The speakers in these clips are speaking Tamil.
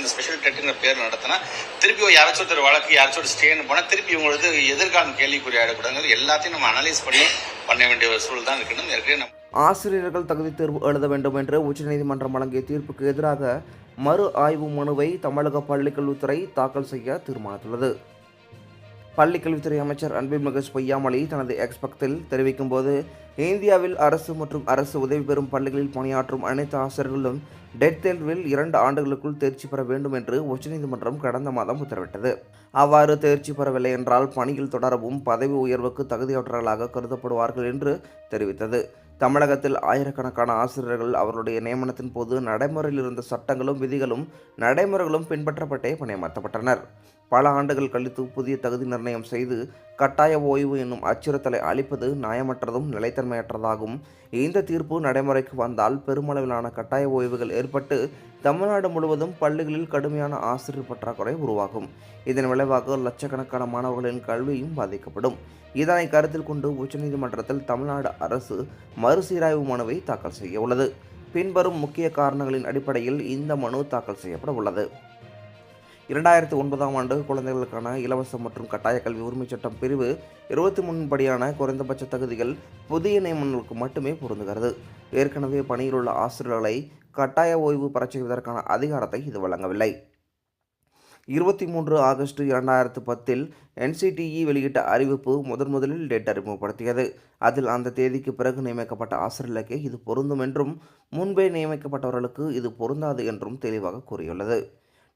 இந்த ஸ்பெஷல் டெட்டுங்கிற பேர் நடத்தினா திருப்பி யாராச்சும் ஒருத்தர் வழக்கு யாராச்சும் ஸ்டேன்னு போனால் திருப்பி இவங்களுக்கு எதிர்காலம் கேள்விக்குறி ஆகிடக்கூடாது. எல்லாத்தையும் நம்ம அனலைஸ் பண்ண வேண்டிய ஒரு சூழல் தான் இருக்கணும். ஏற்கனவே ஆசிரியர்கள் தகுதி தேர்வு எழுத வேண்டும் என்று உச்சநீதிமன்றம் வழங்கிய தீர்ப்புக்கு எதிராக மறு ஆய்வு மனுவை தமிழக பள்ளிக்கல்வித்துறை தாக்கல் செய்ய தீர்மானித்துள்ளது. பள்ளிக்கல்வித்துறை அமைச்சர் அன்பில்மிகு பொய்யாமொழி தனது எக்ஸ் பக்கத்தில் தெரிவிக்கும் போது, இந்தியாவில் அரசு மற்றும் அரசு உதவி பெறும் பள்ளிகளில் பணியாற்றும் அனைத்து ஆசிரியர்களும் டெட் தேர்வில் 2 ஆண்டுகளுக்குள் தேர்ச்சி பெற வேண்டும் என்று உச்சநீதிமன்றம் கடந்த மாதம் உத்தரவிட்டது. அவ்வாறு தேர்ச்சி பெறவில்லை என்றால் பணியில் தொடரவும் பதவி உயர்வுக்கு தகுதியற்றவர்களாக கருதப்படுவார்கள் என்று தெரிவித்தது. தமிழகத்தில் ஆயிரக்கணக்கான ஆசிரியர்கள் அவர்களுடைய நியமனத்தின் போது நடைமுறையில் இருந்த சட்டங்களும் விதிகளும் நடைமுறைகளும் பின்பற்றப்பட்டே பணியமர்த்தப்பட்டனர். பல ஆண்டுகள் கழித்து புதிய தகுதி நிர்ணயம் செய்து கட்டாய ஓய்வு என்னும் அச்சுறுத்தலை அளிப்பது நியாயமற்றதும் நிலைத்தன்மையற்றதாகும். இந்த தீர்ப்பு நடைமுறைக்கு வந்தால் பெருமளவிலான கட்டாய ஓய்வுகள் ஏற்பட்டு தமிழ்நாடு முழுவதும் பள்ளிகளில் கடுமையான ஆசிரியர் பற்றாக்குறை உருவாகும். இதன் விளைவாக லட்சக்கணக்கான மாணவர்களின் கல்வியும் பாதிக்கப்படும். இதனை கருத்தில் கொண்டு உச்சநீதிமன்றத்தில் தமிழ்நாடு அரசு மறுசீராய்வு மனுவை தாக்கல் செய்ய உள்ளது. பின்வரும் முக்கிய காரணங்களின் அடிப்படையில் இந்த மனு தாக்கல் செய்யப்பட உள்ளது. 2009ஆம் ஆண்டு குழந்தைகளுக்கான இலவச மற்றும் கட்டாய கல்வி உரிமைச் சட்டம் பிரிவு 23 படியான குறைந்தபட்ச தகுதிகள் புதிய நியமனங்களுக்கு மட்டுமே பொருந்துகிறது. ஏற்கனவே பணியில் உள்ள ஆசிரியர்களை கட்டாய ஓய்வு பெறச் செய்வதற்கான அதிகாரத்தை இது வழங்கவில்லை. 23 ஆகஸ்ட் 2010 NCTE வெளியிட்ட அறிவிப்பு முதலில் டெட் அறிமுகப்படுத்தியது. அதில் அந்த தேதிக்கு பிறகு நியமிக்கப்பட்ட ஆசிரியர்களுக்கே இது பொருந்தும் என்றும் முன்பே நியமிக்கப்பட்டவர்களுக்கு இது பொருந்தாது என்றும் தெளிவாக கூறியுள்ளது.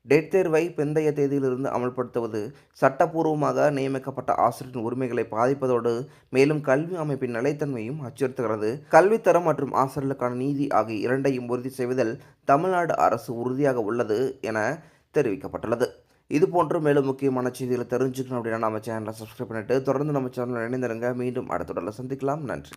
டெட் தேர்வை பிந்தைய தேதியிலிருந்து அமல்படுத்துவது சட்டப்பூர்வமாக நியமிக்கப்பட்ட ஆசிரியரின் உரிமைகளை பாதிப்பதோடு மேலும் கல்வி அமைப்பின் நிலைத்தன்மையும் அச்சுறுத்துகிறது. கல்வித்தரம் மற்றும் ஆசிரியர்களுக்கான நீதி ஆகிய இரண்டையும் உறுதி செய்வதில் தமிழ்நாடு அரசு உறுதியாக உள்ளது என தெரிவிக்கப்பட்டுள்ளது. இதுபோன்று மேலும் முக்கியமான செய்திகளை தெரிஞ்சுக்கணும் அப்படின்னா நம்ம சேனலை சப்ஸ்கிரைப் பண்ணிட்டு தொடர்ந்து நம்ம சேனலில் இணைந்திருங்க. மீண்டும் அடுத்த தொடரில் சந்திக்கலாம். நன்றி.